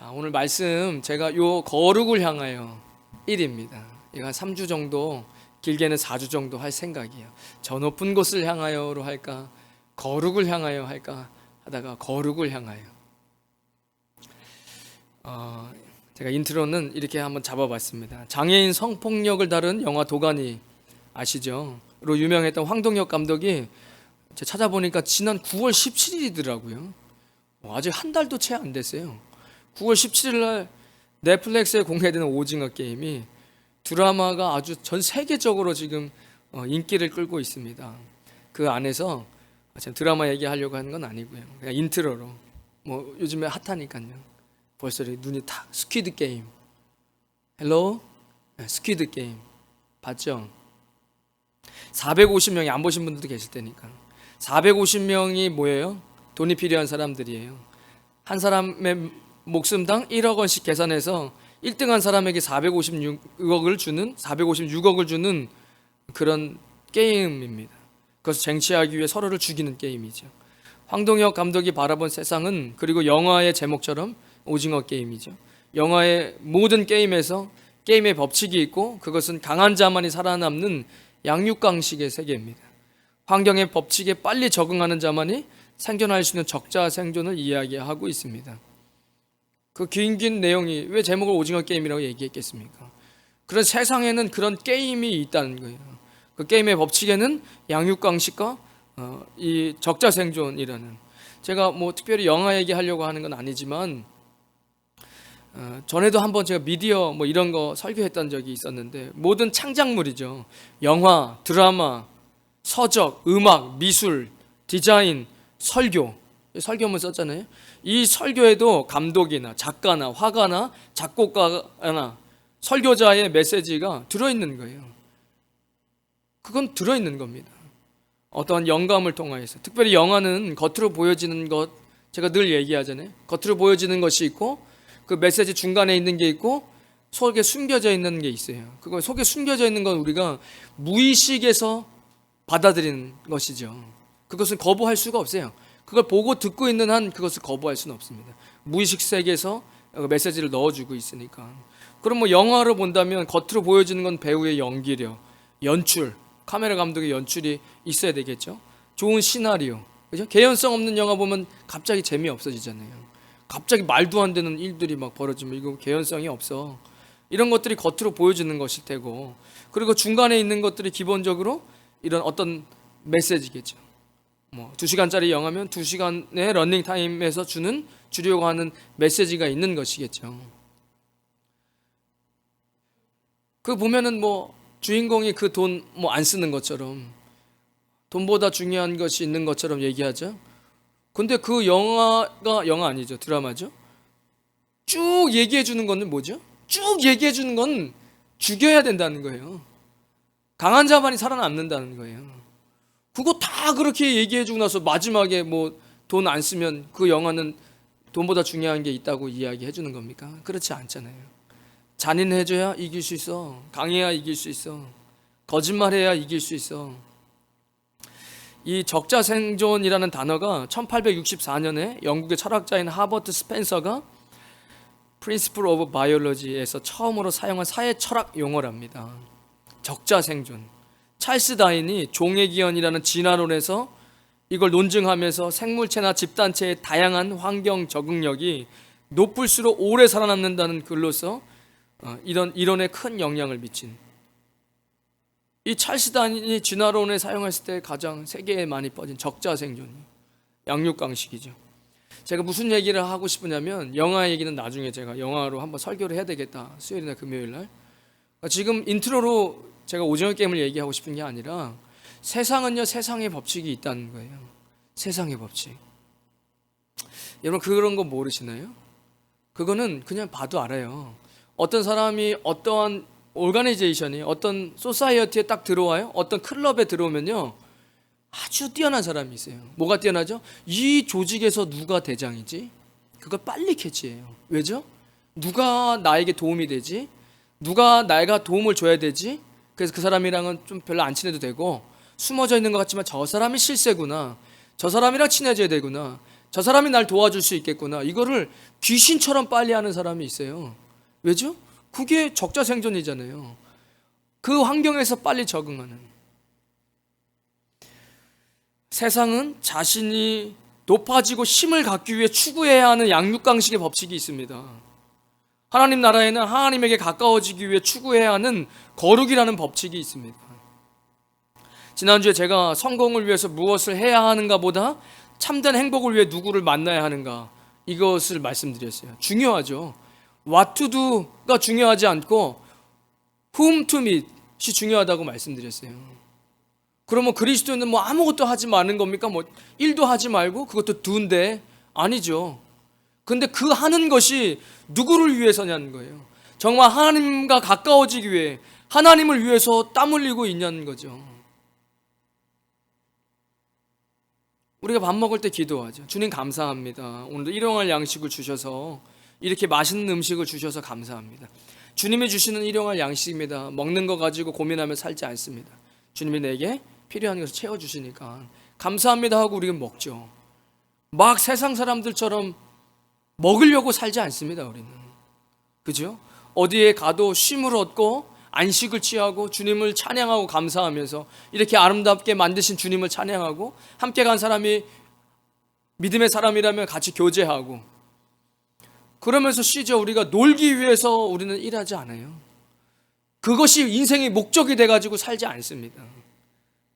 자, 오늘 말씀 제가 요 거룩을 향하여 1입니다. 이거 한 3주 정도, 길게는 4주 정도 할 생각이에요. 저 높은 곳을 향하여로 할까, 거룩을 향하여 할까 하다가 거룩을 향하여. 제가 인트로는 이렇게 한번 잡아봤습니다. 장애인 성폭력을 다룬 영화 도가니 아시죠? 로 유명했던 황동혁 감독이 제가 찾아보니까 지난 9월 17일이더라고요. 아직 한 달도 채 안 됐어요. 9월 17일 날 넷플릭스에 공개되는 오징어 게임이 드라마가 아주 전 세계적으로 지금 인기를 끌고 있습니다. 그 안에서 지금 드라마 얘기하려고 하는 건 아니고요. 그냥 인트로로 뭐 요즘에 핫하니까요. 벌써 눈이 탁 스퀴드 게임. 헬로? 스퀴드 게임 봤죠? 450명이 안 보신 분들도 계실 테니까. 450명이 뭐예요? 돈이 필요한 사람들이에요. 한 사람의 목숨당 1억 원씩 계산해서 1등한 사람에게 456억을 주는 그런 게임입니다. 그것을 쟁취하기 위해 서로를 죽이는 게임이죠. 황동혁 감독이 바라본 세상은, 그리고 영화의 제목처럼 오징어 게임이죠. 영화의 모든 게임에서 게임의 법칙이 있고, 그것은 강한 자만이 살아남는 양육강식의 세계입니다. 환경의 법칙에 빨리 적응하는 자만이 생존할 수 있는 적자 생존을 이야기하고 있습니다. 그 긴 내용이 왜 제목을 오징어 게임이라고 얘기했겠습니까? 그런 세상에는 그런 게임이 있다는 거예요. 그 게임의 법칙에는 양육강식과 이 적자 생존이라는, 제가 뭐 특별히 영화 얘기하려고 하는 건 아니지만 전에도 한번 제가 미디어 뭐 이런 거 설교했던 적이 있었는데, 모든 창작물이죠. 영화, 드라마, 서적, 음악, 미술, 디자인, 설교문 썼잖아요. 이 설교에도 감독이나 작가나 화가나 작곡가나 설교자의 메시지가 들어있는 거예요. 그건 들어있는 겁니다. 어떠한 영감을 통하여서. 특별히 영화는 겉으로 보여지는 것, 제가 늘 얘기하잖아요. 겉으로 보여지는 것이 있고, 그 메시지 중간에 있는 게 있고, 속에 숨겨져 있는 게 있어요. 그거 속에 숨겨져 있는 건 우리가 무의식에서 받아들이는 것이죠. 그것은 거부할 수가 없어요. 그걸 보고 듣고 있는 한 그것을 거부할 수는 없습니다. 무의식 세계에서 메시지를 넣어주고 있으니까. 그럼 뭐 영화로 본다면 겉으로 보여지는 건 배우의 연기력, 연출, 카메라 감독의 연출이 있어야 되겠죠. 좋은 시나리오, 그죠? 개연성 없는 영화 보면 갑자기 재미없어지잖아요. 갑자기 말도 안 되는 일들이 막 벌어지면 이거 개연성이 없어. 이런 것들이 겉으로 보여지는 것일 테고, 그리고 중간에 있는 것들이 기본적으로 이런 어떤 메시지겠죠. 뭐 2시간짜리 영화면 2시간의 러닝타임에서 주려고 하는 메시지가 있는 것이겠죠. 그 보면은 뭐 주인공이 그 돈 뭐 안 쓰는 것처럼, 돈보다 중요한 것이 있는 것처럼 얘기하죠. 근데 그 영화 아니죠. 드라마죠. 쭉 얘기해 주는 거는 뭐죠? 쭉 얘기해 주는 건 죽여야 된다는 거예요. 강한 자만이 살아남는다는 거예요. 그거 다 그렇게 얘기해 주고 나서 마지막에 뭐 돈 안 쓰면 그 영화는 돈보다 중요한 게 있다고 이야기해 주는 겁니까? 그렇지 않잖아요. 잔인해져야 이길 수 있어. 강해야 이길 수 있어. 거짓말해야 이길 수 있어. 이 적자 생존이라는 단어가 1864년에 영국의 철학자인 하버트 스펜서가 Principle of Biology에서 처음으로 사용한 사회 철학 용어랍니다. 적자 생존. 찰스 다윈이 종의 기원이라는 진화론에서 이걸 논증하면서 생물체나 집단체의 다양한 환경 적응력이 높을수록 오래 살아남는다는 글로서 이런 이론에 큰 영향을 미친, 이 찰스 다윈이 진화론에 사용했을 때 가장 세계에 많이 퍼진 적자 생존, 양육강식이죠. 제가 무슨 얘기를 하고 싶으냐면, 영화 얘기는 나중에 제가 영화로 한번 설교를 해야 되겠다, 수요일이나 금요일 날. 지금 인트로로 제가 오징어 게임을 얘기하고 싶은 게 아니라, 세상은요, 세상의 법칙이 있다는 거예요. 세상의 법칙. 여러분 그런 거 모르시나요? 그거는 그냥 봐도 알아요. 어떤 사람이 어떠한 오르가니제이션이, 어떤 소사이어티에 딱 들어와요. 어떤 클럽에 들어오면요, 아주 뛰어난 사람이 있어요. 뭐가 뛰어나죠? 이 조직에서 누가 대장이지? 그걸 빨리 캐치해요. 왜죠? 누가 나에게 도움이 되지? 누가 내가 도움을 줘야 되지? 그래서 그 사람이랑은 좀 별로 안 친해도 되고, 숨어져 있는 것 같지만 저 사람이 실세구나, 저 사람이랑 친해져야 되구나, 저 사람이 날 도와줄 수 있겠구나. 이거를 귀신처럼 빨리 하는 사람이 있어요. 왜죠? 그게 적자생존이잖아요. 그 환경에서 빨리 적응하는. 세상은 자신이 높아지고 힘을 갖기 위해 추구해야 하는 양육강식의 법칙이 있습니다. 하나님 나라에는 하나님에게 가까워지기 위해 추구해야 하는 거룩이라는 법칙이 있습니다. 지난주에 제가 성공을 위해서 무엇을 해야 하는가 보다 참된 행복을 위해 누구를 만나야 하는가, 이것을 말씀드렸어요. 중요하죠. What to do가 중요하지 않고 whom to meet이 중요하다고 말씀드렸어요. 그러면 그리스도인은 뭐 아무것도 하지 마는 겁니까? 뭐 일도 하지 말고 그것도 do인데, 아니죠. 근데 그 하는 것이 누구를 위해서냐는 거예요. 정말 하나님과 가까워지기 위해, 하나님을 위해서 땀 흘리고 있냐는 거죠. 우리가 밥 먹을 때 기도하죠. 주님 감사합니다. 오늘도 일용할 양식을 주셔서, 이렇게 맛있는 음식을 주셔서 감사합니다. 주님이 주시는 일용할 양식입니다. 먹는 거 가지고 고민하며 살지 않습니다. 주님이 내게 필요한 것을 채워주시니까 감사합니다 하고 우리는 먹죠. 막 세상 사람들처럼 먹으려고 살지 않습니다. 우리는, 그죠? 어디에 가도 쉼을 얻고 안식을 취하고 주님을 찬양하고 감사하면서, 이렇게 아름답게 만드신 주님을 찬양하고, 함께 간 사람이 믿음의 사람이라면 같이 교제하고, 그러면서 쉬죠. 우리가 놀기 위해서 우리는 일하지 않아요. 그것이 인생의 목적이 돼가지고 살지 않습니다.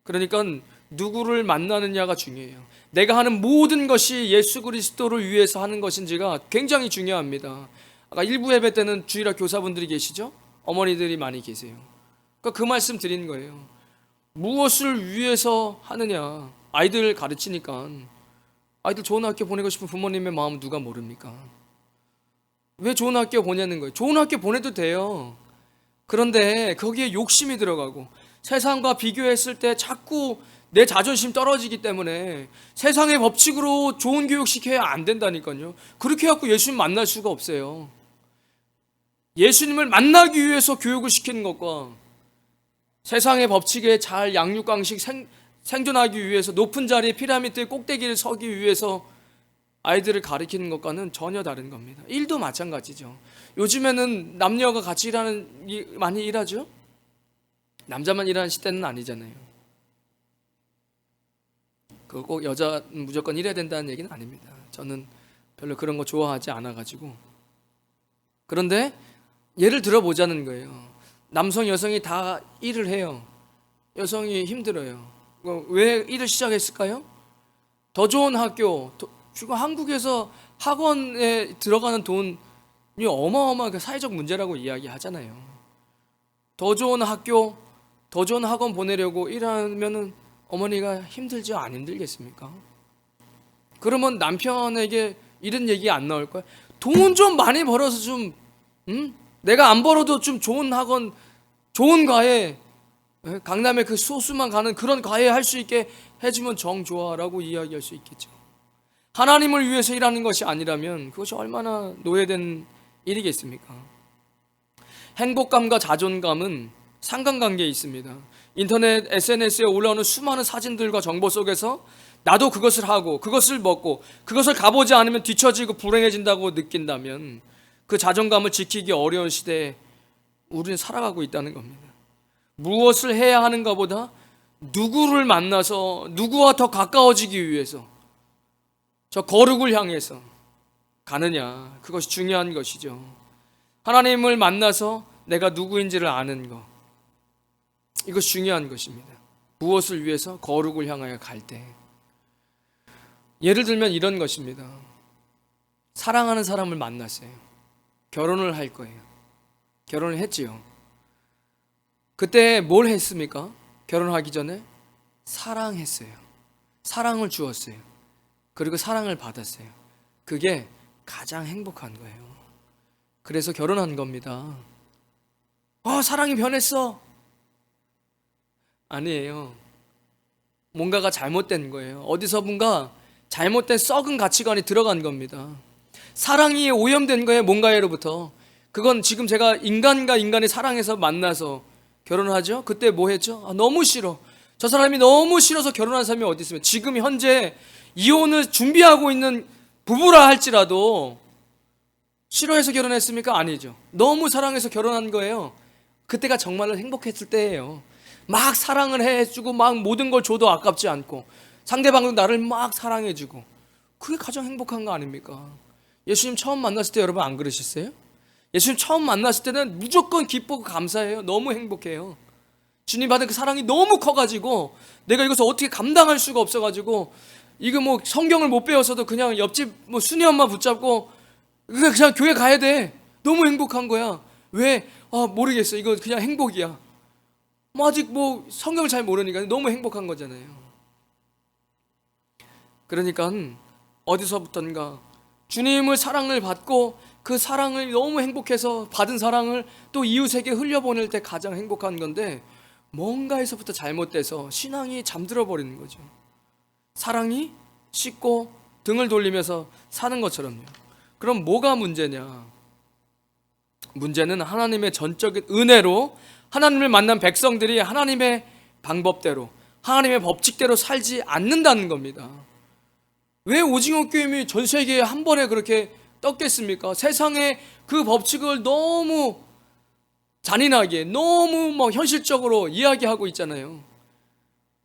그러니까 누구를 만나느냐가 중요해요. 내가 하는 모든 것이 예수 그리스도를 위해서 하는 것인지가 굉장히 중요합니다. 아까 일부 예배 때는 주일학 교사분들이 계시죠? 어머니들이 많이 계세요. 그러니까 그 말씀 드리는 거예요. 무엇을 위해서 하느냐. 아이들 가르치니까, 아이들 좋은 학교 보내고 싶은 부모님의 마음 누가 모릅니까? 왜 좋은 학교 보내는 거예요? 좋은 학교 보내도 돼요. 그런데 거기에 욕심이 들어가고 세상과 비교했을 때 자꾸 내 자존심 떨어지기 때문에 세상의 법칙으로 좋은 교육 시켜야 안 된다니까요. 그렇게 해갖고 예수님 만날 수가 없어요. 예수님을 만나기 위해서 교육을 시키는 것과 세상의 법칙에 잘 양육강식 생존하기 위해서 높은 자리에 피라미드의 꼭대기를 서기 위해서 아이들을 가르치는 것과는 전혀 다른 겁니다. 일도 마찬가지죠. 요즘에는 남녀가 같이 많이 일하죠? 남자만 일하는 시대는 아니잖아요. 그거 꼭 여자 무조건 일해야 된다는 얘기는 아닙니다. 저는 별로 그런 거 좋아하지 않아가지고. 그런데 예를 들어보자는 거예요. 남성 여성이 다 일을 해요. 여성이 힘들어요. 왜 일을 시작했을까요? 더 좋은 학교, 지금 한국에서 학원에 들어가는 돈이 어마어마하게 사회적 문제라고 이야기하잖아요. 더 좋은 학교, 더 좋은 학원 보내려고 일하면은 어머니가 힘들죠? 안 힘들겠습니까? 그러면 남편에게 이런 얘기 안 나올 거야? 돈 좀 많이 벌어서 좀, 내가 안 벌어도 좀 좋은 학원, 좋은 과외, 강남에 그 소수만 가는 그런 과외 할 수 있게 해주면 정 좋아라고 이야기할 수 있겠죠. 하나님을 위해서 일하는 것이 아니라면 그것이 얼마나 노예된 일이겠습니까? 행복감과 자존감은 상관관계에 있습니다. 인터넷 SNS에 올라오는 수많은 사진들과 정보 속에서 나도 그것을 하고 그것을 먹고 그것을 가보지 않으면 뒤처지고 불행해진다고 느낀다면 그 자존감을 지키기 어려운 시대에 우리는 살아가고 있다는 겁니다. 무엇을 해야 하는가 보다 누구를 만나서 누구와 더 가까워지기 위해서 저 거룩을 향해서 가느냐, 그것이 중요한 것이죠. 하나님을 만나서 내가 누구인지를 아는 것, 이것이 중요한 것입니다. 무엇을 위해서? 거룩을 향하여 갈 때. 예를 들면 이런 것입니다. 사랑하는 사람을 만났어요. 결혼을 할 거예요. 결혼을 했지요. 그때 뭘 했습니까? 결혼하기 전에 사랑했어요. 사랑을 주었어요. 그리고 사랑을 받았어요. 그게 가장 행복한 거예요. 그래서 결혼한 겁니다. 사랑이 변했어. 아니에요. 뭔가가 잘못된 거예요. 어디서분가 잘못된 썩은 가치관이 들어간 겁니다. 사랑이 오염된 거예요. 뭔가로부터. 그건 지금 제가 인간과 인간이 사랑해서 만나서 결혼하죠. 그때 뭐 했죠? 너무 싫어. 저 사람이 너무 싫어서 결혼한 사람이 어디 있으면 지금 현재 이혼을 준비하고 있는 부부라 할지라도 싫어해서 결혼했습니까? 아니죠. 너무 사랑해서 결혼한 거예요. 그때가 정말로 행복했을 때예요. 막 사랑을 해주고 막 모든 걸 줘도 아깝지 않고 상대방도 나를 막 사랑해주고, 그게 가장 행복한 거 아닙니까? 예수님 처음 만났을 때 여러분 안 그러셨어요? 예수님 처음 만났을 때는 무조건 기쁘고 감사해요. 너무 행복해요. 주님 받은 그 사랑이 너무 커가지고 내가 이것을 어떻게 감당할 수가 없어가지고, 이거 뭐 성경을 못 배워서도 그냥 옆집 뭐 순이 엄마 붙잡고 그냥 교회 가야 돼. 너무 행복한 거야. 왜? 모르겠어. 이거 그냥 행복이야. 뭐 아직 뭐 성경을 잘 모르니까 너무 행복한 거잖아요. 그러니까 어디서부턴가 주님을 사랑을 받고 그 사랑을 너무 행복해서 받은 사랑을 또 이웃에게 흘려보낼 때 가장 행복한 건데, 뭔가에서부터 잘못돼서 신앙이 잠들어 버리는 거죠. 사랑이 씻고 등을 돌리면서 사는 것처럼요. 그럼 뭐가 문제냐? 문제는 하나님의 전적인 은혜로 하나님을 만난 백성들이 하나님의 방법대로, 하나님의 법칙대로 살지 않는다는 겁니다. 왜 오징어 게임이 전 세계에 한 번에 그렇게 떴겠습니까? 세상에 그 법칙을 너무 잔인하게, 너무 현실적으로 이야기하고 있잖아요.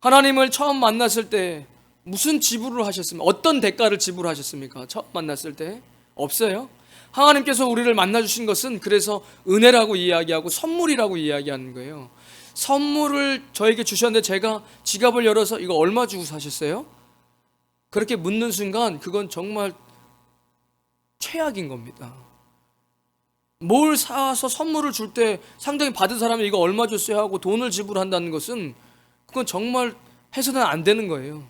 하나님을 처음 만났을 때 무슨 지불을 하셨습니까? 어떤 대가를 지불하셨습니까? 처음 만났을 때 없어요. 하나님께서 우리를 만나주신 것은 그래서 은혜라고 이야기하고 선물이라고 이야기하는 거예요. 선물을 저에게 주셨는데 제가 지갑을 열어서 이거 얼마 주고 사셨어요? 그렇게 묻는 순간 그건 정말 최악인 겁니다. 뭘 사서 선물을 줄 때 상대방이 받은 사람이 이거 얼마 줬어요 하고 돈을 지불한다는 것은, 그건 정말 해서는 안 되는 거예요.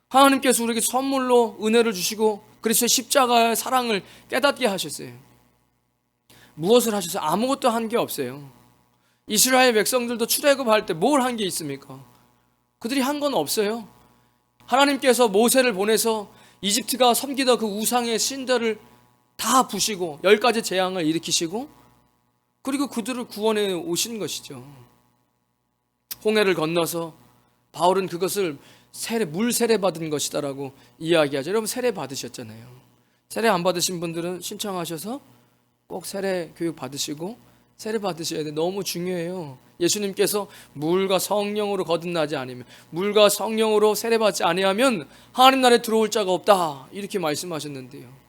하나님께서 우리에게 선물로 은혜를 주시고 그리스도의 십자가의 사랑을 깨닫게 하셨어요. 무엇을 하셨어요? 아무것도 한 게 없어요. 이스라엘 백성들도 출애굽할 때 뭘 한 게 있습니까? 그들이 한 건 없어요. 하나님께서 모세를 보내서 이집트가 섬기던 그 우상의 신들을 다 부시고 10가지 재앙을 일으키시고, 그리고 그들을 구원해 오신 것이죠. 홍해를 건너서 바울은 그것을 물 세례 받은 것이다라고 이야기하죠. 여러분 세례 받으셨잖아요. 세례 안 받으신 분들은 신청하셔서 꼭 세례 교육 받으시고 세례 받으셔야 돼. 너무 중요해요. 예수님께서 물과 성령으로 거듭나지 않으면, 물과 성령으로 세례 받지 아니하면 하나님 나라에 들어올 자가 없다, 이렇게 말씀하셨는데요.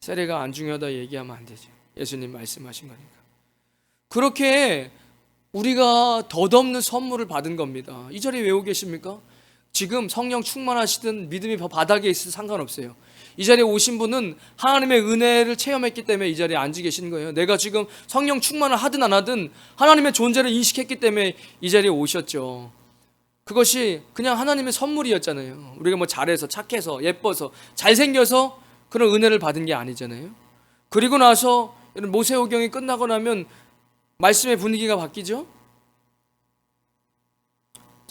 세례가 안 중요하다 얘기하면 안 되죠. 예수님 말씀하신 거니까. 그렇게 우리가 덧없는 선물을 받은 겁니다. 이 자리에 왜 오고 계십니까? 지금 성령 충만하시든 믿음이 바닥에 있어도 상관없어요. 이 자리에 오신 분은 하나님의 은혜를 체험했기 때문에 이 자리에 앉아 계신 거예요. 내가 지금 성령 충만을 하든 안 하든 하나님의 존재를 인식했기 때문에 이 자리에 오셨죠. 그것이 그냥 하나님의 선물이었잖아요. 우리가 뭐 잘해서 착해서 예뻐서 잘생겨서 그런 은혜를 받은 게 아니잖아요. 그리고 나서 모세오경이 끝나고 나면 말씀의 분위기가 바뀌죠.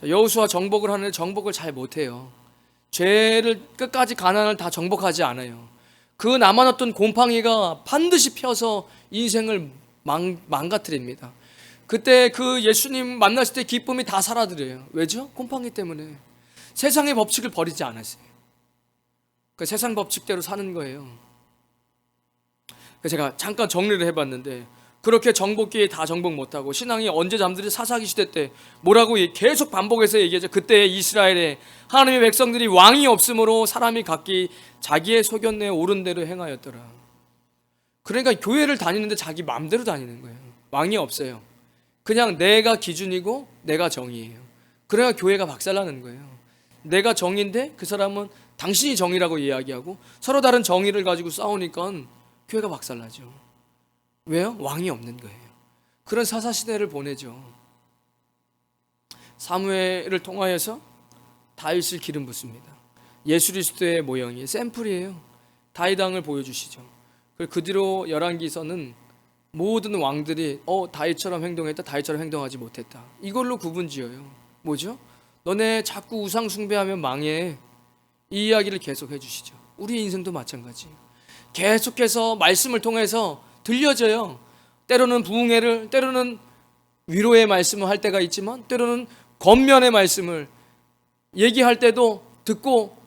여호수아 정복을 하는데 정복을 잘 못해요. 죄를 끝까지, 가난을 다 정복하지 않아요. 그 남아났던 곰팡이가 반드시 펴서 인생을 망가뜨립니다. 그때 그 예수님 만났을 때 기쁨이 다 사라들어요. 왜죠? 곰팡이 때문에. 세상의 법칙을 버리지 않았어요. 그 세상 법칙대로 사는 거예요. 제가 잠깐 정리를 해봤는데, 그렇게 정복기에 다 정복 못하고 신앙이 언제 잠들이 사사기 시대 때 뭐라고 계속 반복해서 얘기하죠. 그때 이스라엘에 하나님의 백성들이 왕이 없으므로 사람이 각기 자기의 소견내에 옳은 대로 행하였더라. 그러니까 교회를 다니는데 자기 마음대로 다니는 거예요. 왕이 없어요. 그냥 내가 기준이고 내가 정의예요. 그래야 교회가 박살나는 거예요. 내가 정의인데 그 사람은 당신이 정의라고 이야기하고 서로 다른 정의를 가지고 싸우니까 교회가 박살나죠. 왜요? 왕이 없는 거예요. 그런 사사시대를 보내죠. 사무엘을 통하여서 다윗을 기름 붓습니다. 예수 그리스도의 모형이에요. 샘플이에요. 다윗 왕을 보여주시죠. 그 뒤로 열왕기서는 모든 왕들이 다윗처럼 행동했다, 다윗처럼 행동하지 못했다, 이걸로 구분지어요. 뭐죠? 너네 자꾸 우상 숭배하면 망해, 이 이야기를 계속 해주시죠. 우리 인생도 마찬가지예요. 계속해서 말씀을 통해서 들려져요. 때로는 부흥회를, 때로는 위로의 말씀을 할 때가 있지만 때로는 권면의 말씀을 얘기할 때도 듣고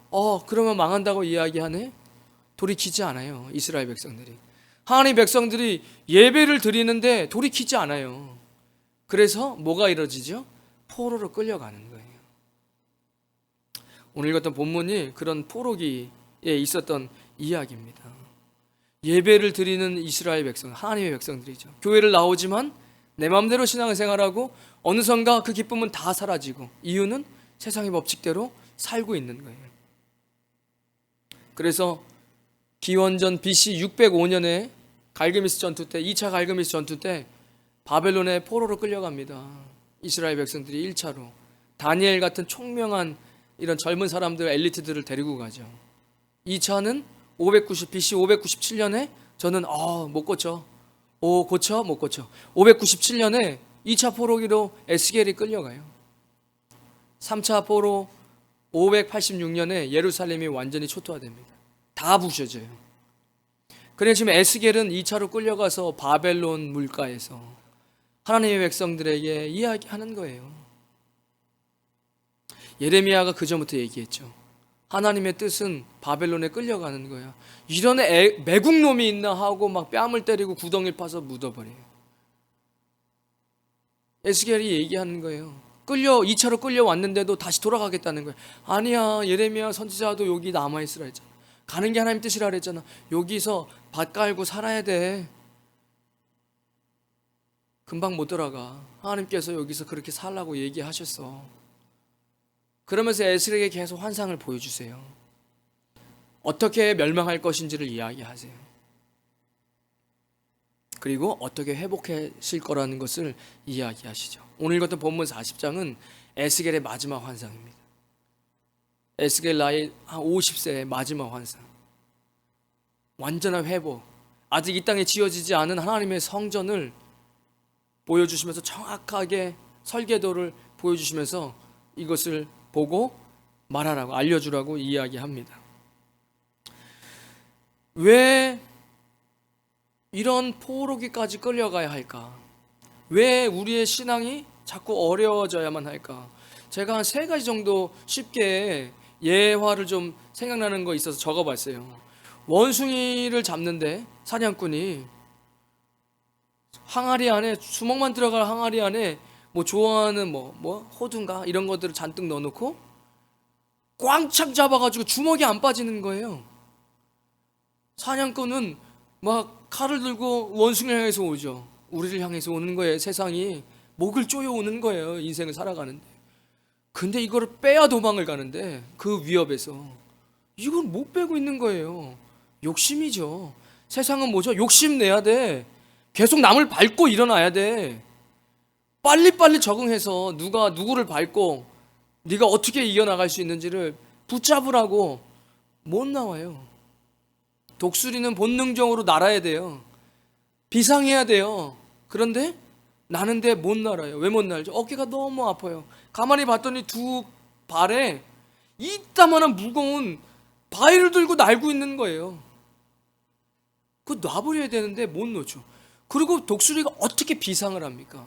그러면 망한다고 이야기하네, 돌이키지 않아요. 이스라엘 백성들이. 하나님 백성들이 예배를 드리는데 돌이키지 않아요. 그래서 뭐가 이루어지죠? 포로로 끌려가는 거예요. 오늘 읽었던 본문이 그런 포로기에 있었던 이야기입니다. 예배를 드리는 이스라엘 백성, 하나님의 백성들이죠. 교회를 나오지만 내 마음대로 신앙생활하고 어느선가 그 기쁨은 다 사라지고, 이유는 세상의 법칙대로 살고 있는 거예요. 그래서 기원전 BC 605년에 갈그미스 전투 때, 2차 갈그미스 전투 때 바벨론의 포로로 끌려갑니다. 이스라엘 백성들이 1차로 다니엘 같은 총명한 이런 젊은 사람들, 엘리트들을 데리고 가죠. 2차는 BC 597년에 저는 못 고쳐. 못 고쳐. 597년에 2차 포로기로 에스겔이 끌려가요. 3차 포로 586년에 예루살렘이 완전히 초토화됩니다. 다 부셔져요. 그래 지금 에스겔은 2차로 끌려가서 바벨론 물가에서 하나님의 백성들에게 이야기하는 거예요. 예레미야가 그 전부터 얘기했죠. 하나님의 뜻은 바벨론에 끌려가는 거야. 이런 매국놈이 있나 하고 막 뺨을 때리고 구덩이를 파서 묻어버려요. 에스겔이 얘기하는 거예요. 2차로 끌려왔는데도 다시 돌아가겠다는 거예요. 아니야, 예레미야 선지자도 여기 남아있으라 했잖아. 가는 게 하나님 뜻이라 그랬잖아. 여기서 밭 깔고 살아야 돼. 금방 못 돌아가. 하나님께서 여기서 그렇게 살라고 얘기하셨어. 그러면서 에스겔에게 계속 환상을 보여주세요. 어떻게 멸망할 것인지를 이야기하세요. 그리고 어떻게 회복하실 거라는 것을 이야기하시죠. 오늘 읽었던 본문 40장은 에스겔의 마지막 환상입니다. 에스겔 나이 한 50세의 마지막 환상. 완전한 회복. 아직 이 땅에 지어지지 않은 하나님의 성전을 보여주시면서 정확하게 설계도를 보여주시면서 이것을 보고 말하라고, 알려주라고 이야기합니다. 왜 이런 포로기까지 끌려가야 할까? 왜 우리의 신앙이 자꾸 어려워져야만 할까? 제가 한 3가지 정도 쉽게 예화를 좀 생각나는 거 있어서 적어봤어요. 원숭이를 잡는데 사냥꾼이 항아리 안에, 주먹만 들어갈 항아리 안에 뭐 좋아하는 호두인가 이런 것들을 잔뜩 넣어놓고 꽝창 잡아가지고 주먹이 안 빠지는 거예요. 사냥꾼은 막 칼을 들고 원숭이를 향해서 오죠. 우리를 향해서 오는 거예요. 세상이 목을 쪼여오는 거예요. 인생을 살아가는데. 근데 이거를 빼야 도망을 가는데 그 위협에서 이걸 못 빼고 있는 거예요. 욕심이죠. 세상은 뭐죠? 욕심내야 돼. 계속 남을 밟고 일어나야 돼. 빨리빨리 적응해서 누가 누구를 밟고 네가 어떻게 이겨나갈 수 있는지를 붙잡으라고 못 나와요. 독수리는 본능적으로 날아야 돼요. 비상해야 돼요. 그런데 나는데 못 날아요. 왜 못 날죠? 어깨가 너무 아파요. 가만히 봤더니 두 발에 이따만한 무거운 바위를 들고 날고 있는 거예요. 그거 놔버려야 되는데 못 놓죠. 그리고 독수리가 어떻게 비상을 합니까?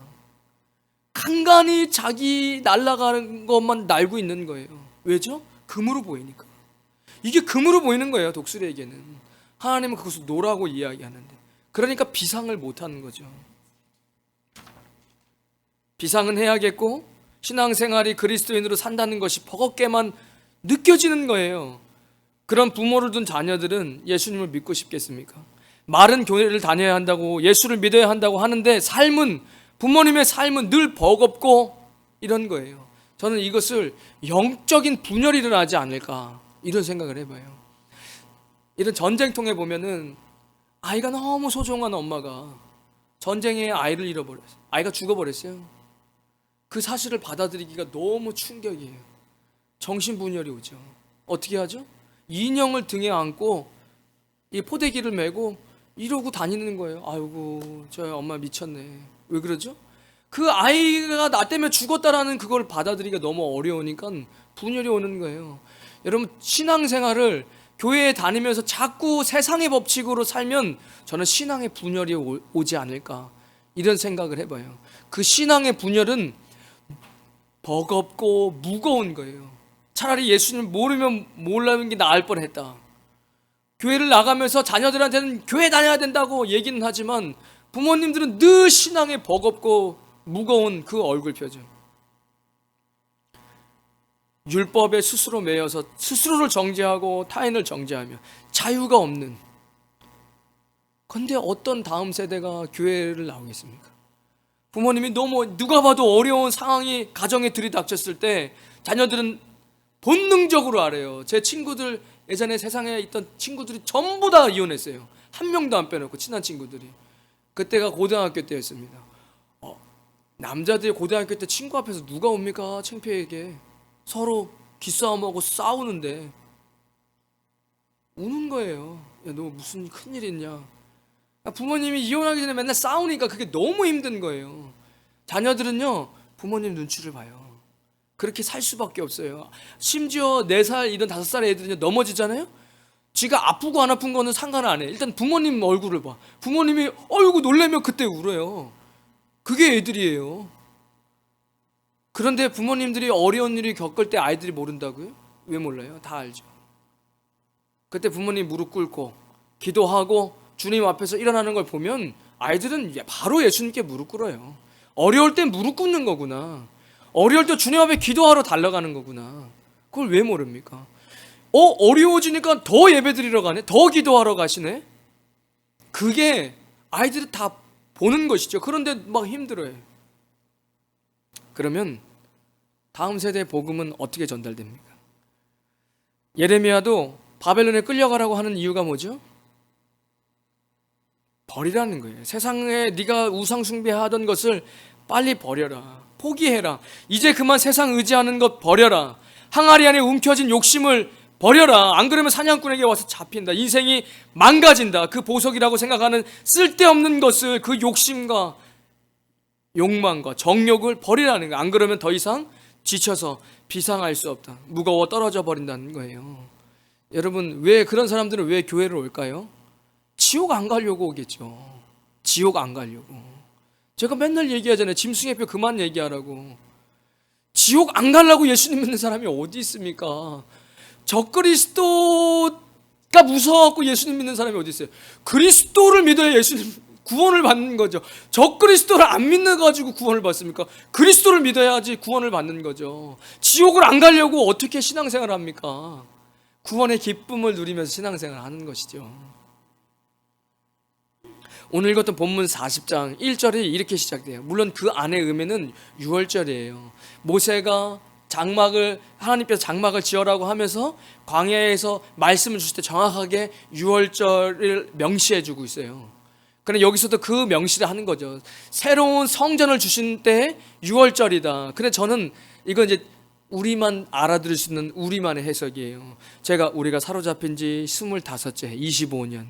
간간히 자기 날아가는 것만 날고 있는 거예요. 왜죠? 금으로 보이니까. 이게 금으로 보이는 거예요. 독수리에게는. 하나님은 그것을 노라고 이야기하는데, 그러니까 비상을 못하는 거죠. 비상은 해야겠고 신앙생활이 그리스도인으로 산다는 것이 버겁게만 느껴지는 거예요. 그런 부모를 둔 자녀들은 예수님을 믿고 싶겠습니까? 말은 교회를 다녀야 한다고, 예수를 믿어야 한다고 하는데 삶은, 부모님의 삶은 늘 버겁고 이런 거예요. 저는 이것을 영적인 분열이 일어나지 않을까 이런 생각을 해봐요. 이런 전쟁통에 보면은 아이가 너무 소중한 엄마가 전쟁에 아이를 잃어버렸어요. 아이가 죽어버렸어요. 그 사실을 받아들이기가 너무 충격이에요. 정신분열이 오죠. 어떻게 하죠? 인형을 등에 안고 이 포대기를 메고 이러고 다니는 거예요. 아이고, 저 엄마 미쳤네. 왜 그러죠? 그 아이가 나 때문에 죽었다라는 그걸 받아들이기가 너무 어려우니까 분열이 오는 거예요. 여러분, 신앙생활을 교회에 다니면서 자꾸 세상의 법칙으로 살면 저는 신앙의 분열이 오지 않을까 이런 생각을 해봐요. 그 신앙의 분열은 버겁고 무거운 거예요. 차라리 예수님을 모르면 몰라는 게 나을 뻔했다. 교회를 나가면서 자녀들한테는 교회 다녀야 된다고 얘기는 하지만 부모님들은 늘 신앙에 버겁고 무거운 그 얼굴 표정. 율법에 스스로 매여서 스스로를 정죄하고 타인을 정죄하며 자유가 없는. 그런데 어떤 다음 세대가 교회를 나오겠습니까? 부모님이 너무 누가 봐도 어려운 상황이 가정에 들이닥쳤을 때 자녀들은 본능적으로 알아요. 제 친구들, 예전에 세상에 있던 친구들이 전부 다 이혼했어요. 한 명도 안 빼놓고, 친한 친구들이. 그때가 고등학교 때였습니다. 남자들이 고등학교 때 친구 앞에서 누가 옵니까? 창피하게. 서로 기싸움하고 싸우는데 우는 거예요. 야, 너 무슨 큰일 있냐? 부모님이 이혼하기 전에 맨날 싸우니까 그게 너무 힘든 거예요. 자녀들은요, 부모님 눈치를 봐요. 그렇게 살 수밖에 없어요. 심지어 4살, 이런 5살 애들은요, 넘어지잖아요? 지가 아프고 안 아픈 거는 상관을 안 해. 일단 부모님 얼굴을 봐. 부모님이 어이구 놀래면 그때 울어요. 그게 애들이에요. 그런데 부모님들이 어려운 일을 겪을 때 아이들이 모른다고요? 왜 몰라요? 다 알죠. 그때 부모님 무릎 꿇고 기도하고 주님 앞에서 일어나는 걸 보면 아이들은 바로 예수님께 무릎 꿇어요. 어려울 땐 무릎 꿇는 거구나. 어려울 때 주님 앞에 기도하러 달려가는 거구나. 그걸 왜 모릅니까? 어려워지니까 더 예배드리러 가네? 더 기도하러 가시네? 그게 아이들이 다 보는 것이죠. 그런데 막 힘들어요. 그러면 다음 세대의 복음은 어떻게 전달됩니까? 예레미야도 바벨론에 끌려가라고 하는 이유가 뭐죠? 버리라는 거예요. 세상에 네가 우상 숭배하던 것을 빨리 버려라. 포기해라. 이제 그만 세상 의지하는 것 버려라. 항아리 안에 움켜진 욕심을 버려라. 안 그러면 사냥꾼에게 와서 잡힌다. 인생이 망가진다. 그 보석이라고 생각하는 쓸데없는 것을, 그 욕심과 욕망과 정욕을 버리라는 거예요. 안 그러면 더 이상 지쳐서 비상할 수 없다. 무거워 떨어져 버린다는 거예요. 여러분, 왜 그런 사람들은 왜 교회를 올까요? 지옥 안 가려고 오겠죠. 지옥 안 가려고. 제가 맨날 얘기하잖아요. 짐승의 표 그만 얘기하라고. 지옥 안 가려고 예수님 믿는 사람이 어디 있습니까? 적그리스도가 무서워갖고 예수님 믿는 사람이 어디 있어요? 그리스도를 믿어야 예수님 구원을 받는 거죠. 적그리스도를 안 믿어가지고 구원을 받습니까? 그리스도를 믿어야지 구원을 받는 거죠. 지옥을 안 가려고 어떻게 신앙생활을 합니까? 구원의 기쁨을 누리면서 신앙생활을 하는 것이죠. 오늘 읽었던 본문 40장 1절이 이렇게 시작돼요. 물론 그 안의 의미는 6월절이에요. 모세가 하나님께서 장막을 지어라고 하면서 광야에서 말씀을 주실 때 정확하게 6월절을 명시해 주고 있어요. 그런데 여기서도 그 명시를 하는 거죠. 새로운 성전을 주신 때 6월절이다. 근데 저는 이건 이제 우리만 알아들을 수 있는 우리만의 해석이에요. 우리가 사로잡힌 지 25째, 25년.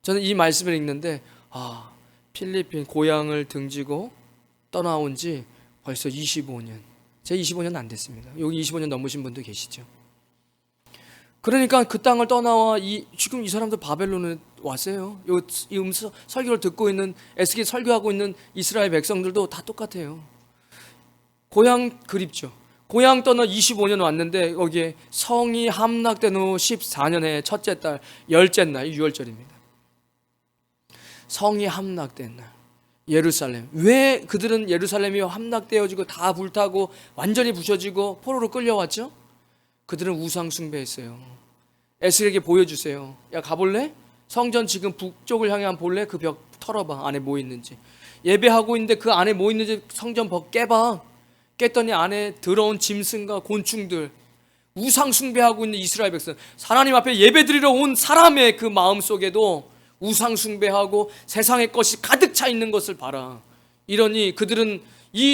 저는 이 말씀을 읽는데 필리핀 고향을 등지고 떠나온 지 벌써 25년. 제 25년 안 됐습니다. 여기 25년 넘으신 분도 계시죠. 그러니까 그 땅을 떠나와 지금 이 사람들 바벨론에 왔어요. 이 설교를 듣고 있는, 애쓰게 설교하고 있는 이스라엘 백성들도 다 똑같아요. 고향 그립죠. 고향 떠나 25년 왔는데 여기에 성이 함락된 후 14년의 첫째 달 열째 날 6월절입니다. 성이 함락된 날 예루살렘. 왜 그들은 예루살렘이 함락되어지고 다 불타고 완전히 부셔지고 포로로 끌려왔죠? 그들은 우상 숭배했어요. 에스겔에게 보여주세요. 야, 가볼래? 성전 지금 북쪽을 향해 한번 볼래? 그 벽 털어봐. 안에 뭐 있는지. 예배하고 있는데 그 안에 뭐 있는지 성전 벽 깨봐. 깼더니 안에 더러운 짐승과 곤충들, 우상 숭배하고 있는 이스라엘 백성, 하나님 앞에 예배드리러 온 사람의 그 마음 속에도 우상 숭배하고 세상의 것이 가득 차 있는 것을 봐라. 이러니 그들은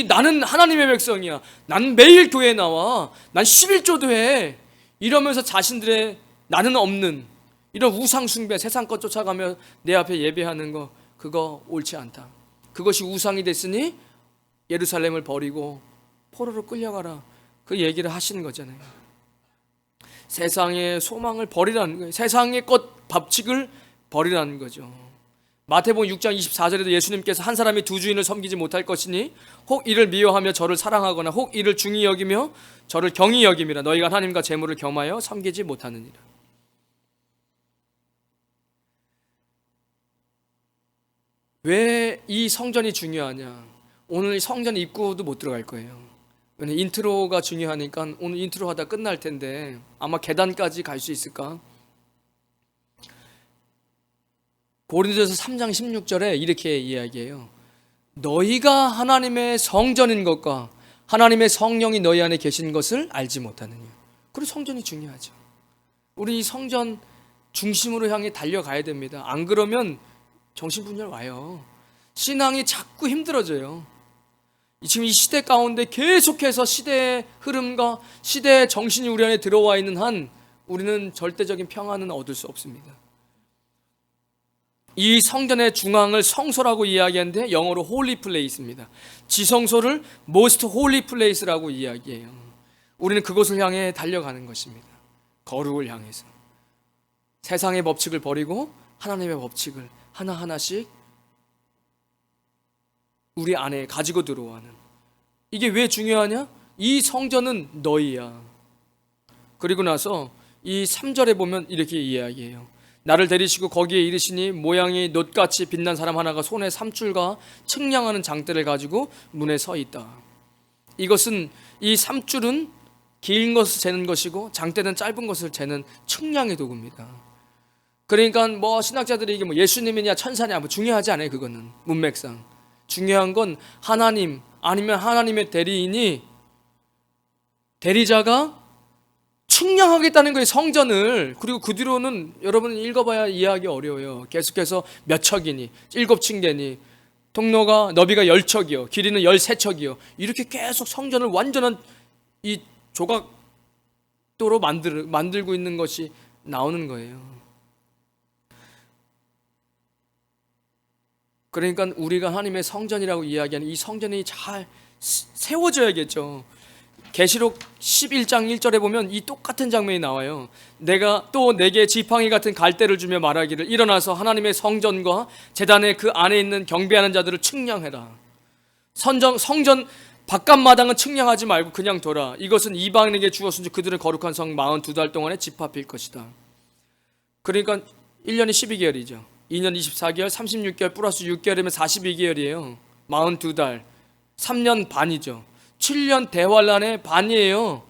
나는 하나님의 백성이야. 난 매일 교회에 나와. 난 11조도 해. 이러면서 자신들의 나는 없는 이런 우상 숭배, 세상 것 쫓아가며 내 앞에 예배하는 거, 그거 옳지 않다. 그것이 우상이 됐으니 예루살렘을 버리고 포로로 끌려가라. 그 얘기를 하시는 거잖아요. 세상의 소망을 버리라는 거예요. 세상의 것 법칙을 버리라는 거죠. 마태복음 6장 24절에도 예수님께서 한 사람이 두 주인을 섬기지 못할 것이니 혹 이를 미워하며 저를 사랑하거나 혹 이를 중히 여기며 저를 경히 여김이라. 너희가 하나님과 재물을 겸하여 섬기지 못하느니라. 왜 이 성전이 중요하냐? 오늘 이 성전 입구도 못 들어갈 거예요. 왜냐면 인트로가 중요하니까 오늘 인트로 하다 끝날 텐데 아마 계단까지 갈 수 있을까? 고린도전서 3장 16절에 이렇게 이야기해요. 너희가 하나님의 성전인 것과 하나님의 성령이 너희 안에 계신 것을 알지 못하느냐. 그리고 성전이 중요하죠. 우리 이 성전 중심으로 향해 달려가야 됩니다. 안 그러면 정신분열 와요. 신앙이 자꾸 힘들어져요. 지금 이 시대 가운데 계속해서 시대의 흐름과 시대의 정신이 우리 안에 들어와 있는 한 우리는 절대적인 평안은 얻을 수 없습니다. 이 성전의 중앙을 성소라고 이야기하는데 영어로 홀리 플레이스입니다. 지성소를 most holy place라고 이야기해요. 우리는 그곳을 향해 달려가는 것입니다. 거룩을 향해서 세상의 법칙을 버리고 하나님의 법칙을 하나하나씩 우리 안에 가지고 들어와는, 이게 왜 중요하냐? 이 성전은 너희야. 그리고 나서 이 3절에 보면 이렇게 이야기해요. 나를 데리시고 거기에 이르시니 모양이 놋같이 빛난 사람 하나가 손에 삼줄과 측량하는 장대를 가지고 문에 서 있다. 이것은 이 삼줄은 긴 것을 재는 것이고 장대는 짧은 것을 재는 측량의 도구입니다. 그러니까 뭐 신학자들이 이게 뭐 예수님이냐 천사냐 뭐 중요하지 않아요. 그거는 문맥상 중요한 건 하나님 아니면 하나님의 대리인이 대리자가 측량하겠다는 거예요. 성전을. 그리고 그 뒤로는 여러분 읽어봐야 이해하기 어려워요. 계속해서 몇 척이니 7층계니 통로가 너비가 10척이요 길이는 13척이요 이렇게 계속 성전을 완전한 이 조각도로 만들고 있는 것이 나오는 거예요. 그러니까 우리가 하나님의 성전이라고 이야기하는 이 성전이 잘 세워져야겠죠. 계시록 11장 1절에 보면 이 똑같은 장면이 나와요. 내가 또 내게 지팡이 같은 갈대를 주며 말하기를 일어나서 하나님의 성전과 제단의 그 안에 있는 경배하는 자들을 측량해라. 성전 바깥마당은 측량하지 말고 그냥 둬라. 이것은 이방인에게 주었은지 그들은 거룩한 성 42달 동안에 집합일 것이다. 그러니까 1년이 12개월이죠 2년 24개월 36개월 플러스 6개월이면 42개월이에요 42달 3년 반이죠 7년 대환란의 반이에요.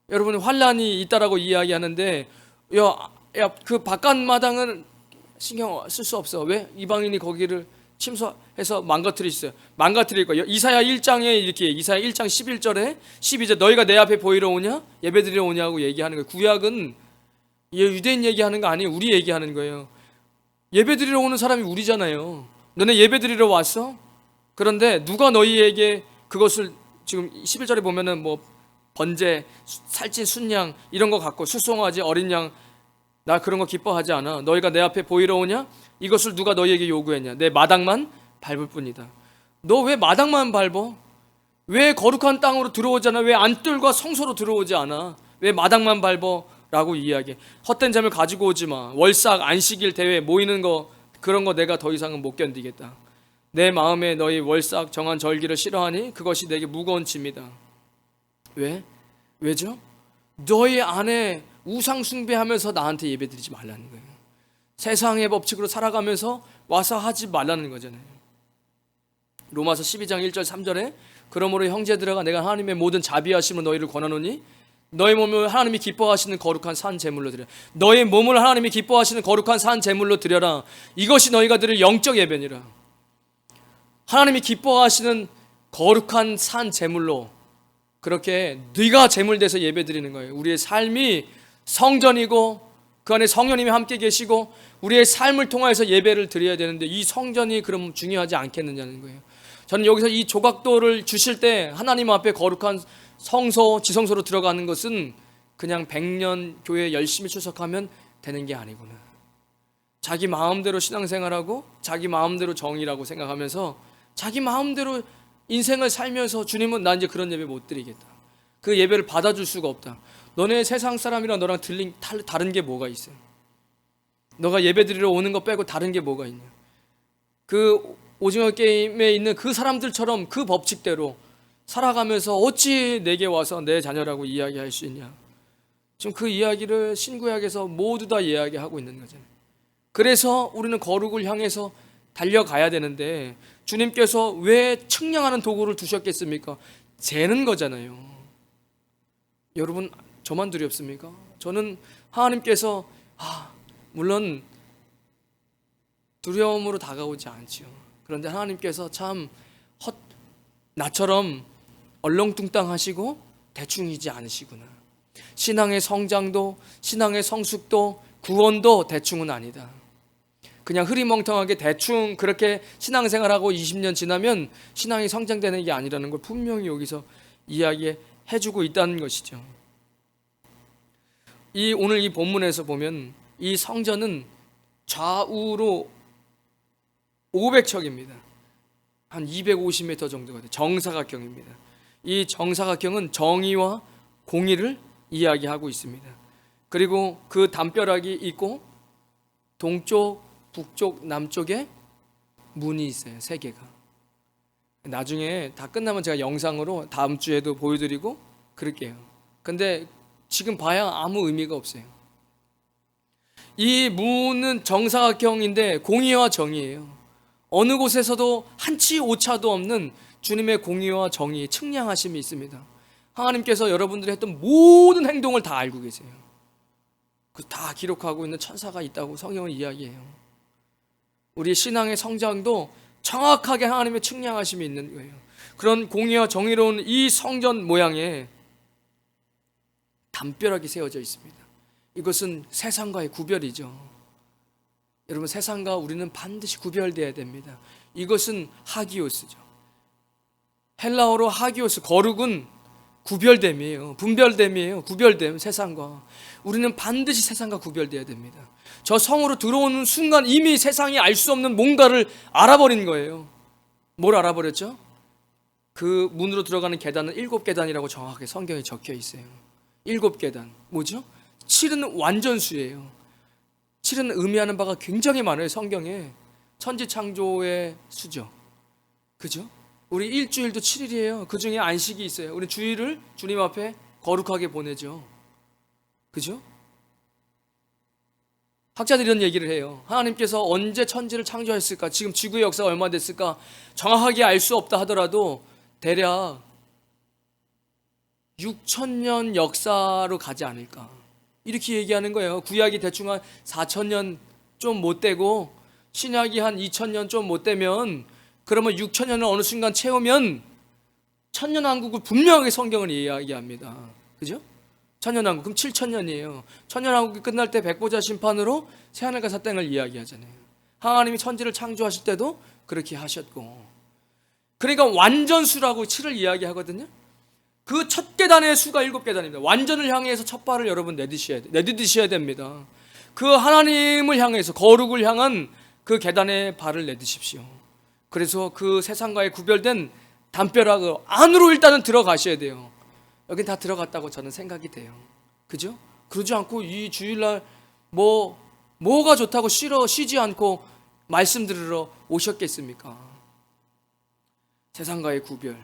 여러분 환란이 있다라고 이야기하는데 그 바깥마당은 신경 쓸 수 없어. 왜? 이방인이 거기를 침소해서 망가뜨릴 거예요. 이사야 1장에 이렇게 이사야 1장 11절에 12절 너희가 내 앞에 보이러 오냐? 예배드리러 오냐고 얘기하는 거예요. 구약은 유대인 얘기하는 거 아니에요. 우리 얘기하는 거예요. 예배드리러 오는 사람이 우리잖아요. 너네 예배드리러 왔어? 그런데 누가 너희에게 그것을 지금 11절에 보면은 뭐 번제, 살찐 순양 이런 거 갖고 수송아지, 어린 양 나 그런 거 기뻐하지 않아. 너희가 내 앞에 보이러 오냐? 이것을 누가 너희에게 요구했냐? 내 마당만 밟을 뿐이다. 너 왜 마당만 밟어? 왜 거룩한 땅으로 들어오지 않아? 왜 안뜰과 성소로 들어오지 않아? 왜 마당만 밟어? 라고 이야기해. 헛된 잠을 가지고 오지 마. 월삭, 안식일 대회 모이는 거 그런 거 내가 더 이상은 못 견디겠다. 내 마음에 너희 월삭 정한 절기를 싫어하니 그것이 내게 무거운 짐이다. 왜? 왜죠? 너희 안에 우상 숭배하면서 나한테 예배드리지 말라는 거예요. 세상의 법칙으로 살아가면서 와서 하지 말라는 거잖아요. 로마서 12장 1절 3절에 그러므로 형제들아 내가 하나님의 모든 자비하심을 너희를 권하노니 너희 몸을 하나님이 기뻐하시는 거룩한 산 제물로 드려. 너희 몸을 하나님이 기뻐하시는 거룩한 산 제물로 드려라. 이것이 너희가 드릴 영적 예배니라. 하나님이 기뻐하시는 거룩한 산 제물로 그렇게 네가 제물돼서 예배드리는 거예요. 우리의 삶이 성전이고 그 안에 성령님이 함께 계시고 우리의 삶을 통해서 예배를 드려야 되는데 이 성전이 그럼 중요하지 않겠느냐는 거예요. 저는 여기서 이 조각도를 주실 때 하나님 앞에 거룩한 성소, 지성소로 들어가는 것은 그냥 100년 교회 열심히 출석하면 되는 게 아니구나. 자기 마음대로 신앙생활하고 자기 마음대로 정의라고 생각하면서 자기 마음대로 인생을 살면서 주님은 나 이제 그런 예배 못 드리겠다. 그 예배를 받아줄 수가 없다. 너네 세상 사람이랑 너랑 다른 게 뭐가 있어요? 너가 예배 드리러 오는 거 빼고 다른 게 뭐가 있냐? 그 오징어 게임에 있는 그 사람들처럼 그 법칙대로 살아가면서 어찌 내게 와서 내 자녀라고 이야기할 수 있냐? 지금 그 이야기를 신구약에서 모두 다 이야기하고 있는 거잖아요. 그래서 우리는 거룩을 향해서 달려가야 되는데 주님께서 왜 측량하는 도구를 두셨겠습니까? 재는 거잖아요. 여러분, 저만 두렵습니까? 저는 하나님께서 물론 두려움으로 다가오지 않지요. 그런데 하나님께서 참 나처럼 얼렁뚱땅하시고 대충이지 않으시구나. 신앙의 성장도, 신앙의 성숙도, 구원도 대충은 아니다. 그냥 흐리멍텅하게 대충 그렇게 신앙생활하고 20년 지나면 신앙이 성장되는 게 아니라는 걸 분명히 여기서 이야기해주고 있다는 것이죠. 오늘 이 본문에서 보면 이 성전은 좌우로 500척입니다. 한 250m 정도가 돼요. 정사각형입니다. 이 정사각형은 정의와 공의를 이야기하고 있습니다. 그리고 그 담벼락이 있고 동쪽, 북쪽, 남쪽에 문이 있어요. 3개가. 나중에 다 끝나면 제가 영상으로 다음 주에도 보여드리고 그럴게요. 근데 지금 봐야 아무 의미가 없어요. 이 문은 정사각형인데 공의와 정의예요. 어느 곳에서도 한치 오차도 없는 주님의 공의와 정의, 측량하심이 있습니다. 하나님께서 여러분들이 했던 모든 행동을 다 알고 계세요. 그 다 기록하고 있는 천사가 있다고 성경은 이야기해요. 우리 신앙의 성장도 정확하게 하나님의 측량하심이 있는 거예요. 그런 공의와 정의로운 이 성전 모양의 담벼락이 세워져 있습니다. 이것은 세상과의 구별이죠. 여러분, 세상과 우리는 반드시 구별되어야 됩니다. 이것은 하기오스죠. 헬라어로 하기오스, 거룩은 구별됨이에요. 분별됨이에요. 구별됨, 세상과. 우리는 반드시 세상과 구별되어야 됩니다. 저 성으로 들어오는 순간 이미 세상이 알 수 없는 뭔가를 알아버린 거예요. 뭘 알아버렸죠? 그 문으로 들어가는 계단은 7계단이라고 정확하게 성경에 적혀 있어요. 7계단. 뭐죠? 7은 완전수예요. 7은 의미하는 바가 굉장히 많아요. 성경에. 천지창조의 수죠. 그죠? 우리 일주일도 7일이에요. 그 중에 안식이 있어요. 우리 주일을 주님 앞에 거룩하게 보내죠. 그죠? 학자들이 이런 얘기를 해요. 하나님께서 언제 천지를 창조했을까? 지금 지구의 역사가 얼마 됐을까? 정확하게 알 수 없다 하더라도 대략 6,000년 역사로 가지 않을까? 이렇게 얘기하는 거예요. 구약이 대충 한 4,000년 좀 못 되고 신약이 한 2,000년 좀 못 되면, 그러면 6,000년을 어느 순간 채우면 천년왕국을 분명하게 성경은 이야기합니다. 그죠? 천년왕국. 그럼 7,000년이에요. 천년왕국이 끝날 때 백보자 심판으로 새하늘과 새 땅을 이야기하잖아요. 하나님이 천지를 창조하실 때도 그렇게 하셨고, 그러니까 완전수라고 7을 이야기하거든요. 그 첫 계단의 수가 7계단입니다. 완전을 향해서 첫 발을 여러분 내디디셔야 됩니다. 그 하나님을 향해서, 거룩을 향한 그 계단에 발을 내디십시오. 그래서 그 세상과의 구별된 담벼락 안으로 일단은 들어가셔야 돼요. 여긴 다 들어갔다고 저는 생각이 돼요. 그죠? 그러지 않고 이 주일날 뭐가 좋다고 쉬지 않고 말씀 들으러 오셨겠습니까? 세상과의 구별.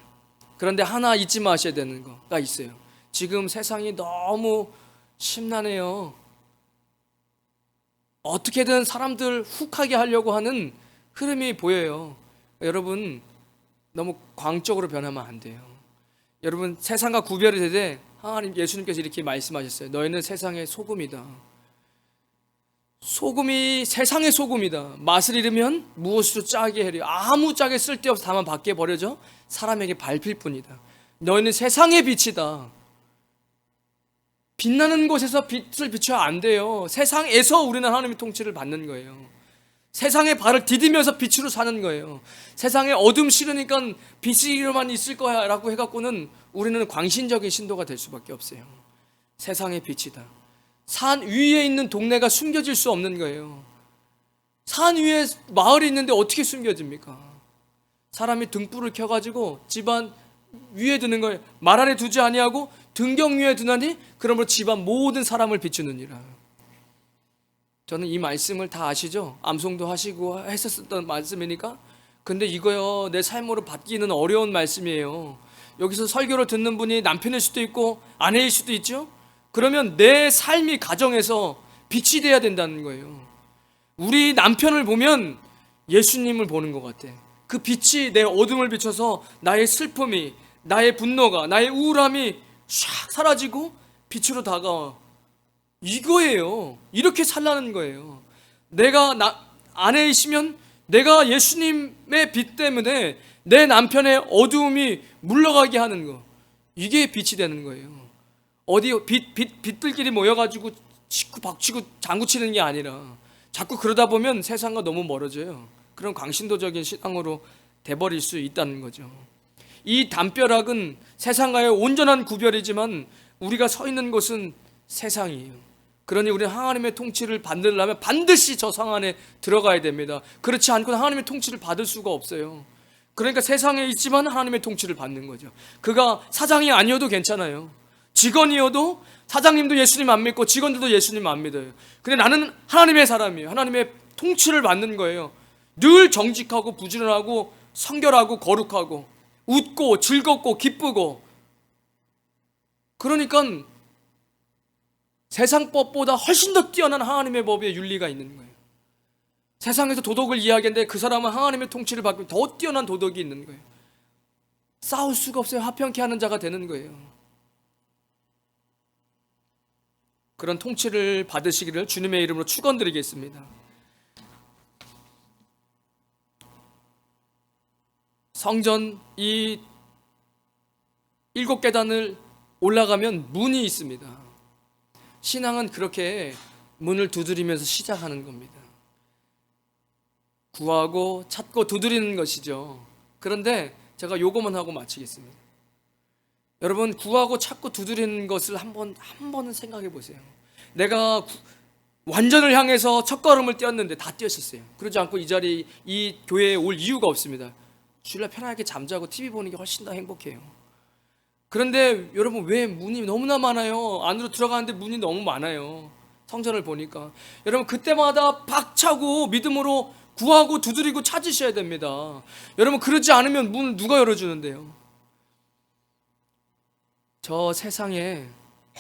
그런데 하나 잊지 마셔야 되는 거가 있어요. 지금 세상이 너무 심란해요. 어떻게든 사람들 훅하게 하려고 하는 흐름이 보여요. 여러분, 너무 광적으로 변하면 안 돼요. 여러분, 세상과 구별이 되되 하나님, 예수님께서 이렇게 말씀하셨어요. 너희는 세상의 소금이다. 소금이 세상의 소금이다. 맛을 잃으면 무엇으로 짜게 해려. 아무 짝에 쓸데없어 다만 밖에 버려져 사람에게 밟힐 뿐이다. 너희는 세상의 빛이다. 빛나는 곳에서 빛을 비춰야 안 돼요. 세상에서 우리는 하나님의 통치를 받는 거예요. 세상의 발을 디디면서 빛으로 사는 거예요. 세상에 어둠 싫으니까 빛이로만 있을 거야 라고 해갖고는 우리는 광신적인 신도가 될 수밖에 없어요. 세상의 빛이다. 산 위에 있는 동네가 숨겨질 수 없는 거예요. 산 위에 마을이 있는데 어떻게 숨겨집니까? 사람이 등불을 켜가지고 집안 위에 두는 거예요. 말 아래 두지 아니하고 등경 위에 두나니 그러므로 집안 모든 사람을 비추느니라. 저는 이 말씀을 다 아시죠? 암송도 하시고 했었던 말씀이니까. 근데 이거요, 내 삶으로 받기는 어려운 말씀이에요. 여기서 설교를 듣는 분이 남편일 수도 있고 아내일 수도 있죠? 그러면 내 삶이 가정에서 빛이 돼야 된다는 거예요. 우리 남편을 보면 예수님을 보는 것 같아. 그 빛이 내 어둠을 비춰서 나의 슬픔이, 나의 분노가, 나의 우울함이 샥 사라지고 빛으로 다가와. 이거예요. 이렇게 살라는 거예요. 내가 안에 있으면 내가 예수님의 빛 때문에 내 남편의 어두움이 물러가게 하는 거. 이게 빛이 되는 거예요. 어디 빛들끼리 모여가지고 치고 박치고 장구치는 게 아니라 자꾸 그러다 보면 세상과 너무 멀어져요. 그런 광신도적인 신앙으로 돼버릴 수 있다는 거죠. 이 담벼락은 세상과의 온전한 구별이지만 우리가 서 있는 곳은 세상이에요. 그러니 우리는 하나님의 통치를 받으려면 반드시 저 상 안에 들어가야 됩니다. 그렇지 않고는 하나님의 통치를 받을 수가 없어요. 그러니까 세상에 있지만 하나님의 통치를 받는 거죠. 그가 사장이 아니어도 괜찮아요. 직원이어도 사장님도 예수님 안 믿고 직원들도 예수님 안 믿어요. 근데 나는 하나님의 사람이에요. 하나님의 통치를 받는 거예요. 늘 정직하고 부지런하고 성결하고 거룩하고 웃고 즐겁고 기쁘고. 그러니까 세상 법보다 훨씬 더 뛰어난 하나님의 법에 윤리가 있는 거예요. 세상에서 도덕을 이야기하는데 그 사람은 하나님의 통치를 받고 더 뛰어난 도덕이 있는 거예요. 싸울 수가 없어요. 화평케 하는 자가 되는 거예요. 그런 통치를 받으시기를 주님의 이름으로 축원드리겠습니다. 성전 이 7계단을 올라가면 문이 있습니다. 신앙은 그렇게 문을 두드리면서 시작하는 겁니다. 구하고 찾고 두드리는 것이죠. 그런데 제가 요거만 하고 마치겠습니다. 여러분, 구하고 찾고 두드리는 것을 한 번은 생각해 보세요. 내가 완전을 향해서 첫걸음을 띄었는데 다 뛰었었어요. 그러지 않고 이 자리, 이 교회에 올 이유가 없습니다. 주일날 편하게 잠자고 TV 보는 게 훨씬 더 행복해요. 그런데 여러분, 왜 문이 너무나 많아요? 안으로 들어가는데 문이 너무 많아요. 성전을 보니까. 여러분, 그때마다 박차고 믿음으로 구하고 두드리고 찾으셔야 됩니다. 여러분, 그러지 않으면 문을 누가 열어주는데요? 저 세상에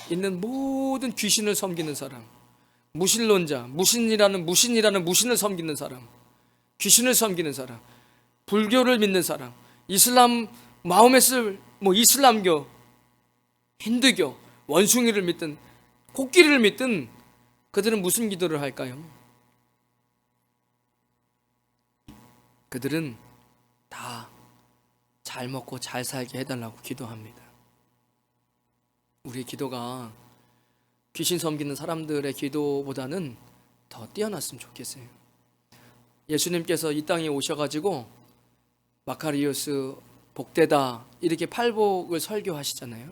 있는 모든 귀신을 섬기는 사람, 무신론자, 무신이라는 무신을 섬기는 사람, 귀신을 섬기는 사람, 불교를 믿는 사람, 이슬람 마호메스 이슬람교, 힌두교, 원숭이를 믿든 코끼리를 믿든 그들은 무슨 기도를 할까요? 그들은 다 잘 먹고 잘 살게 해달라고 기도합니다. 우리의 기도가 귀신 섬기는 사람들의 기도보다는 더 뛰어났으면 좋겠어요. 예수님께서 이 땅에 오셔가지고 마카리오스 복되다 이렇게 팔복을 설교하시잖아요.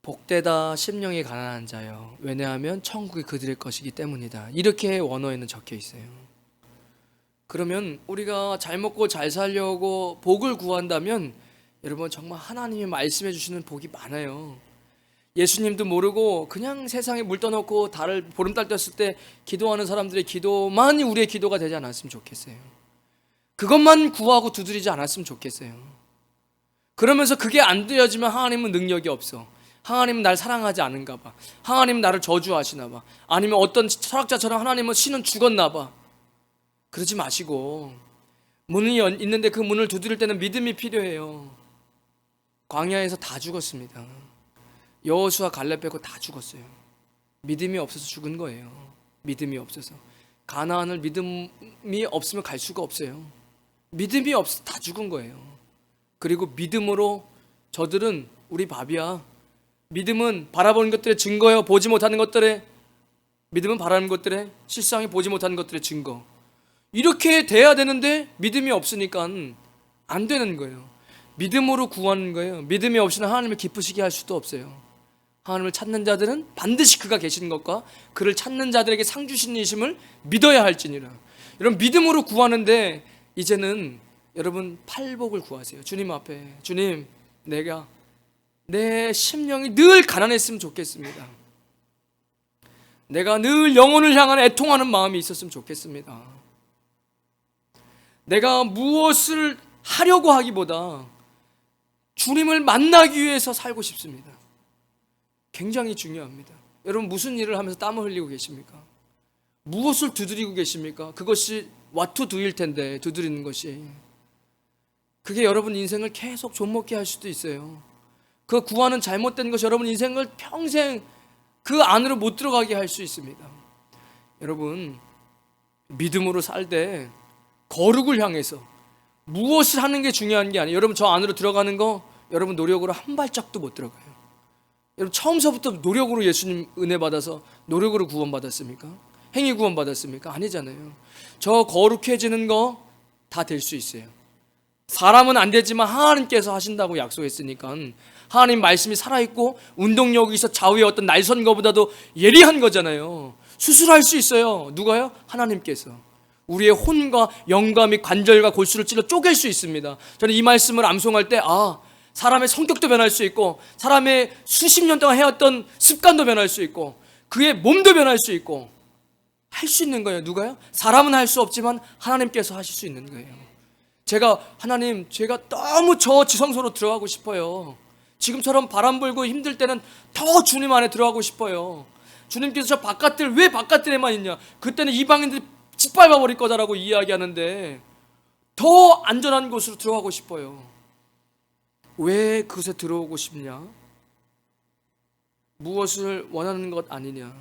복되다 심령이 가난한 자여, 왜냐하면 천국이 그들의 것이기 때문이다. 이렇게 원어에는 적혀 있어요. 그러면 우리가 잘 먹고 잘 살려고 복을 구한다면 여러분, 정말 하나님이 말씀해 주시는 복이 많아요. 예수님도 모르고 그냥 세상에 물 떠놓고 달을 보름달 떴을 때 기도하는 사람들의 기도만이 우리의 기도가 되지 않았으면 좋겠어요. 그것만 구하고 두드리지 않았으면 좋겠어요. 그러면서 그게 안 되어지면 하나님은 능력이 없어. 하나님은 날 사랑하지 않은가 봐. 하나님은 나를 저주하시나 봐. 아니면 어떤 철학자처럼 하나님은 신은 죽었나 봐. 그러지 마시고, 문이 있는데 그 문을 두드릴 때는 믿음이 필요해요. 광야에서 다 죽었습니다. 여호수아 갈렙 빼고 다 죽었어요. 믿음이 없어서 죽은 거예요. 믿음이 없어서. 가나안을 믿음이 없으면 갈 수가 없어요. 믿음이 없어서 다 죽은 거예요. 그리고 믿음으로 저들은 우리 밥이야. 믿음은 바라보는 것들의 증거예요. 보지 못하는 것들의, 믿음은 바라는 것들의, 실상이 보지 못하는 것들의 증거. 이렇게 돼야 되는데 믿음이 없으니까 안 되는 거예요. 믿음으로 구하는 거예요. 믿음이 없이는 하나님을 기쁘시게 할 수도 없어요. 하나님을 찾는 자들은 반드시 그가 계신 것과 그를 찾는 자들에게 상 주시니심을 믿어야 할지니라. 여러분, 믿음으로 구하는데 이제는 여러분 팔복을 구하세요. 주님 앞에, 주님, 내 심령이 늘 가난했으면 좋겠습니다. 내가 늘 영혼을 향한 애통하는 마음이 있었으면 좋겠습니다. 내가 무엇을 하려고 하기보다 주님을 만나기 위해서 살고 싶습니다. 굉장히 중요합니다. 여러분, 무슨 일을 하면서 땀을 흘리고 계십니까? 무엇을 두드리고 계십니까? 그것이 what to do일 텐데, 두드리는 것이. 그게 여러분 인생을 계속 좀먹게 할 수도 있어요. 그 구하는 잘못된 것이 여러분 인생을 평생 그 안으로 못 들어가게 할 수 있습니다. 여러분, 믿음으로 살 때 거룩을 향해서 무엇을 하는 게 중요한 게 아니에요. 여러분, 저 안으로 들어가는 거 여러분 노력으로 한 발짝도 못 들어가요. 여러분, 처음서부터 노력으로 예수님 은혜 받아서 노력으로 구원받았습니까? 행위 구원받았습니까? 아니잖아요. 저 거룩해지는 거 다 될 수 있어요. 사람은 안 되지만 하나님께서 하신다고 약속했으니까 하나님 말씀이 살아있고 운동력이 있어 좌우의 어떤 날선 거보다도 예리한 거잖아요. 수술할 수 있어요. 누가요? 하나님께서. 우리의 혼과 영과 및 관절과 골수를 찔러 쪼갤 수 있습니다. 저는 이 말씀을 암송할 때 사람의 성격도 변할 수 있고 사람의 수십 년 동안 해왔던 습관도 변할 수 있고 그의 몸도 변할 수 있고 할 수 있는 거예요. 누가요? 사람은 할 수 없지만 하나님께서 하실 수 있는 거예요. 하나님, 제가 너무 저 지성소로 들어가고 싶어요. 지금처럼 바람 불고 힘들 때는 더 주님 안에 들어가고 싶어요. 주님께서 저 바깥들 왜 바깥들에만 있냐? 그때는 이방인들이 짓밟아 버릴 거다라고 이야기하는데 더 안전한 곳으로 들어가고 싶어요. 왜 그곳에 들어오고 싶냐? 무엇을 원하는 것 아니냐?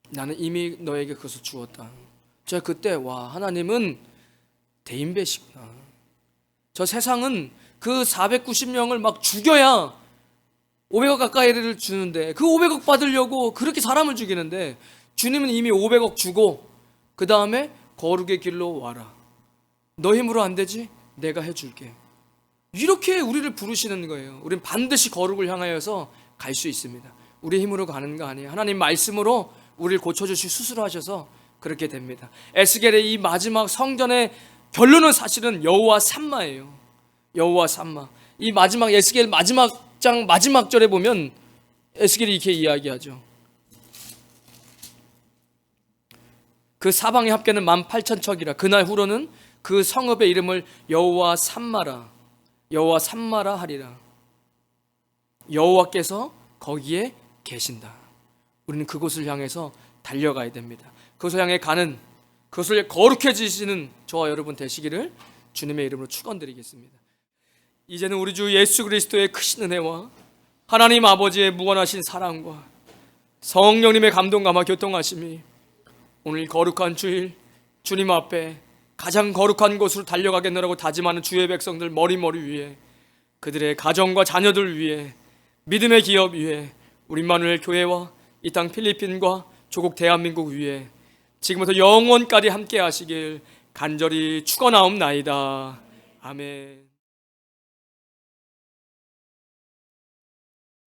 나는 이미 너에게 그것을 주었다. 제가 그때 하나님은 대인배시구나. 저 세상은 그 490명을 막 죽여야 500억 가까이를 주는데 그 500억 받으려고 그렇게 사람을 죽이는데 주님은 이미 500억 주고 그 다음에 거룩의 길로 와라. 너 힘으로 안 되지? 내가 해줄게. 이렇게 우리를 부르시는 거예요. 우리는 반드시 거룩을 향하여서 갈 수 있습니다. 우리 힘으로 가는 거 아니에요. 하나님 말씀으로 우리를 고쳐주시 수술하셔서 그렇게 됩니다. 에스겔의 이 마지막 성전의 결론은 사실은 여호와 삼마예요. 여호와 삼마. 이 마지막 에스겔 마지막 장 마지막 절에 보면 에스겔이 이렇게 이야기하죠. 그 사방의 합계는 18,000척이라. 그날 후로는 그 성읍의 이름을 여호와 삼마라 하리라. 여호와께서 거기에 계신다. 우리는 그곳을 향해서 달려가야 됩니다. 그곳을 향해 가는, 그것을 거룩해지시는 저와 여러분 되시기를 주님의 이름으로 축원드리겠습니다. 이제는 우리 주 예수 그리스도의 크신 은혜와 하나님 아버지의 무한하신 사랑과 성령님의 감동감화 교통하심이 오늘 거룩한 주일 주님 앞에 가장 거룩한 곳으로 달려가겠노라고 다짐하는 주의 백성들 머리머리 위에, 그들의 가정과 자녀들 위에, 믿음의 기업 위에, 우리 임마누엘 교회와 이 땅 필리핀과 조국 대한민국 위에 지금부터 영원까지 함께 하시길 간절히 축원하옵나이다. 아멘.